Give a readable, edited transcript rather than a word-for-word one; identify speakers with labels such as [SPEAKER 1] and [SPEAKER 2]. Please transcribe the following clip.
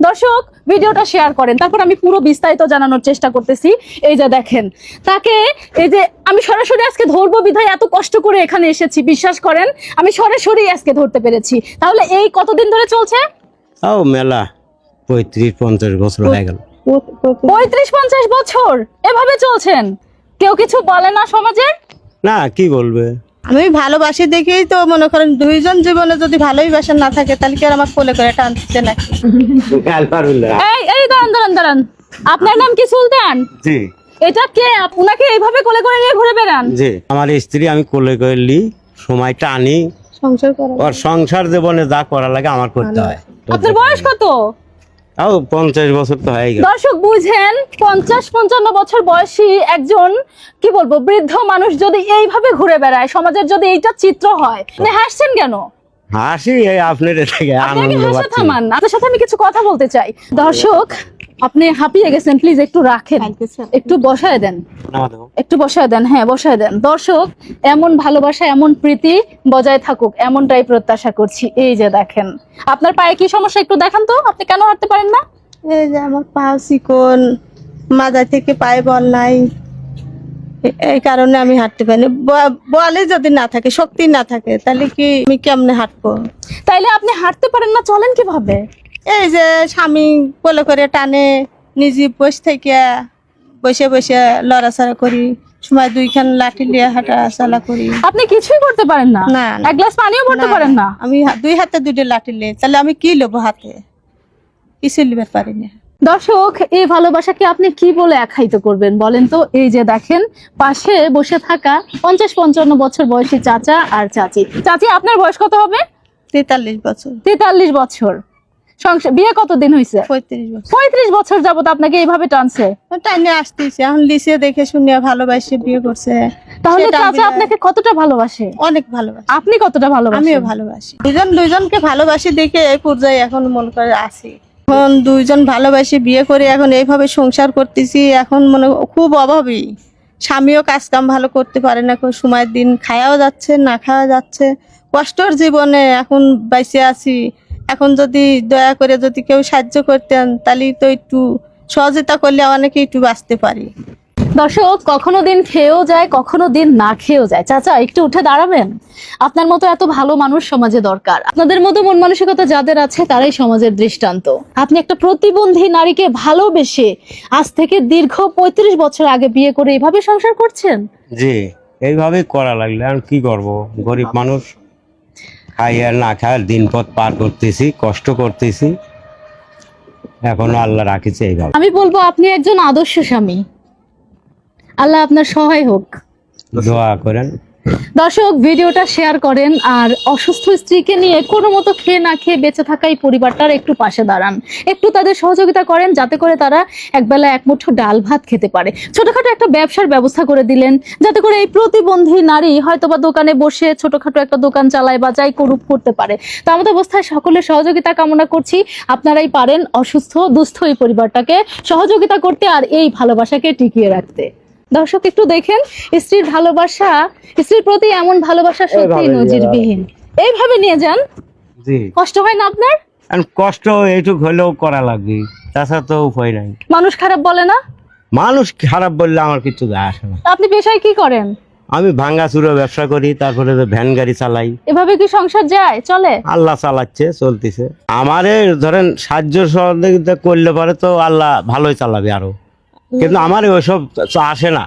[SPEAKER 1] দর্শক ভিডিওটা শেয়ার করেন, তারপর আমি পুরো বিস্তারিত জানানোর চেষ্টা করতেছি। এই যে দেখেন তাকে, এই যে আমি সরাসরি আজকে ধরবো বিধায় এত কষ্ট করে এখানে এসেছি, বিশ্বাস করেন আমি সরাসরি আজকে ধরতে পেরেছি। তাহলে এই কতদিন ধরে চলছে?
[SPEAKER 2] ও মেলা 35-50 বছর হয়ে গেল।
[SPEAKER 1] 35-50 বছর এভাবে চলছেন, কেউ কিছু বলে না সমাজে?
[SPEAKER 2] না, কি বলবে?
[SPEAKER 3] আমি ভালোবাসি দেখেই তো মনে করেন দুইজন জীবনে যদি ভালোই বাসা না থাকে তাহলে কি আর আমার কোলে করে টানতে নাকি?
[SPEAKER 1] এই এই দাঁড়ান দাঁড়ান দাঁড়ান, আপনার নাম কি সুলতান?
[SPEAKER 2] জি
[SPEAKER 1] এটা কে? উনাকে এইভাবে কোলে করে নিয়ে ঘুরে বেড়ান?
[SPEAKER 2] জি, আমার স্ত্রী আমি কোলে করলি সময়টা আনি,
[SPEAKER 3] সংসার করা
[SPEAKER 2] ওর সংসার জীবনে যা করা লাগে আমার করতে হয়।
[SPEAKER 1] আপনার বয়স কত?
[SPEAKER 2] ও 50 বছর তো হয়ে গেল।
[SPEAKER 1] দর্শক বুঝেন, 50-55 বছর বয়সী একজন কি বলবো বৃদ্ধ মানুষ যদি এইভাবে ঘুরে বেড়ায়, সমাজের যদি এইটা চিত্র হয়, আপনি হাসছেন কেন?
[SPEAKER 2] হাসি এই আপনার থেকে
[SPEAKER 1] আপনি আগে
[SPEAKER 2] আনন্দ
[SPEAKER 1] হাসা
[SPEAKER 2] পাচ্ছি।
[SPEAKER 1] থামান, আপনার সাথে আমি কিছু কথা বলতে চাই। দর্শক আপনি হাঁপিয়ে গেছেন, প্লিজ একটু রাখেন, একটু বসায় দেন, একটু বসায় দেন, হ্যাঁ বসায় দেন। দর্শক এমন ভালোবাসা, এমন প্রীতি বজায় থাকুক, এমনটাই প্রত্যাশা করছি। এই যে দেখেন আপনার পায়ে কি সমস্যা, একটু দেখান তো, আপনি কেন হাঁটতে পারেন না?
[SPEAKER 3] এই যে আমার পা চিকন, মাজা থেকে পায়ে বল নাই, এই কারণে আমি হাঁটতে পারি না। বলে যদি না থাকে, শক্তি না থাকে, তাহলে কি আমি কেমনে হাঁটবো?
[SPEAKER 1] তাইলে আপনি হাঁটতে পারেন না, চলেন কিভাবে?
[SPEAKER 3] এই যে স্বামী কোলে করে টানে, নিজে বসে থেকে বসে বসে লড়াচড়া করি, সময় দুইখান লাঠি নিয়ে হাঁটা চলা করি।
[SPEAKER 1] আপনি কিছুই করতে পারেন না?
[SPEAKER 3] না, না।
[SPEAKER 1] এক গ্লাস পানিও ভরতে পারেন না?
[SPEAKER 3] আমি দুই হাতে দুটো লাঠি নিয়ে, তাহলে আমি কি নেবো হাতে? কিছু নিতে পারি না।
[SPEAKER 1] দর্শক এই ভালোবাসাকে আপনি কি বলে আখ্যায়িত করবেন বলেন তো? এই যে দেখেন পাশে বসে থাকা 50-55 বছর বয়সী চাচা আর চাচি। চাচি আপনার বয়স কত হবে?
[SPEAKER 3] 43 বছর।
[SPEAKER 1] 43 বছর। সংসার বিয়ে কতদিন হয়েছে?
[SPEAKER 3] 35 বছর।
[SPEAKER 1] 35 বছর যাবত আপনাকে এইভাবে টানছে?
[SPEAKER 3] টাইনে আসতেছে, এখন লিসে দেখে শুনে ভালোবাসে বিয়ে করছে।
[SPEAKER 1] তাহলে
[SPEAKER 3] সেটা
[SPEAKER 1] চাচা
[SPEAKER 3] আমি-
[SPEAKER 1] আপনাকে কতটা ভালোবাসে?
[SPEAKER 3] অনেক ভালোবাসে।
[SPEAKER 1] আপনি কতটা ভালোবাসেন?
[SPEAKER 3] আমিও ভালোবাসি। দুইজনকে ভালোবাসি দেখে এই পর্যায়ে এখন মনে করে আছি। এখন দুইজন ভালোবাসি বিয়ে করে এখন এইভাবে সংসার করতেছি। এখন মনে খুব অভাবী, স্বামীও কাজ কাম ভালো করতে পারে না, কোন সময়ের দিন খাওয়াও যাচ্ছে না খাওয়া যাচ্ছে, কষ্টর জীবনে এখন বাইসে আছি। এখন যদি দয়া করে যদি কেউ সাহায্য করতেন তাহলে তো একটু সহযোগিতা করলে অনেকে একটু বাঁচতে পারি।
[SPEAKER 1] দর্শক কখনো দিন খেয়েও যায়, কখনো দিন না খেয়েও যায়। চাচা একটু উঠে দাঁড়াবেন? আপনার মতো এত ভালো মানুষ সমাজে দরকার। আপনাদের মতো মন মানসিকতা যাদের আছে তারাই সমাজের দৃষ্টান্ত। আপনি একটা প্রতিবন্ধী নারীকে ভালোবেসে আজ থেকে দীর্ঘ 35 বছর আগে বিয়ে করে এইভাবে সংসার করছেন?
[SPEAKER 2] জি, এইভাবে করা লাগলে আর কি করব? গরিব মানুষ, খাই আর না খাই দিন পথ পার করতেছি, কষ্ট করতেছি, এখনো আল্লাহ রাখিছে এইভাবে।
[SPEAKER 1] আমি বলবো আপনি একজন আদর্শ স্বামী, আল্লাহ আপনার সহায় হোক।
[SPEAKER 2] দোয়া করেন।
[SPEAKER 1] দর্শক ভিডিওটা শেয়ার করেন, আর অসুস্থ স্ত্রীকে নিয়ে কোনো মতো খেয়ে না খেয়ে বেঁচে থাকা এই পরিবারটার একটু পাশে দাঁড়ান, একটু তাদের সহযোগিতা করেন যাতে করে তারা একবেলা এক মুঠো ডাল ভাত খেতে পারে। ছোটখাটো একটা ব্যবসার ব্যবস্থা করে দিলেন যাতে করে এই প্রতিবন্ধী নারী হয়তোবা দোকানে বসে ছোটখাটো একটা দোকান চালায় বা যাই করতে পারে। তো আমাদের অবস্থায় সকলের সহযোগিতা কামনা করছি। আপনারাই পারেন অসুস্থ দুস্থ এই পরিবারটাকে সহযোগিতা করতে আর এই ভালোবাসাকে টিকিয়ে রাখতে। দর্শক একটু দেখেন স্ত্রীর ভালোবাসা, স্ত্রীর প্রতি এমন ভালোবাসা সত্যি নজিরবিহীন। এইভাবে নিয়ে যান,
[SPEAKER 2] জি,
[SPEAKER 1] কষ্ট হয় না আপনার?
[SPEAKER 2] আর কষ্ট এইটুক হলেও করা লাগবে, তাছাড়া তো উপায় নাই।
[SPEAKER 1] মানুষ খারাপ বলে না?
[SPEAKER 2] মানুষ খারাপ বললে আমার কিছু যায় আসে না।
[SPEAKER 1] আপনি পেশায় কি করেন?
[SPEAKER 2] আমি ভাঙ্গা চুরো ব্যবসা করি, তারপরে তো ভ্যান গাড়ি চালাই।
[SPEAKER 1] এভাবে কি সংসার যায়, চলে?
[SPEAKER 2] আল্লাহ চালাচ্ছে, চলতেছে। আমারে ধরেন সাহায্য সহযোগিতা করলে পরে তো আল্লাহ ভালোই চালাবে আরো, কিন্তু আমার ওইসব আসে না।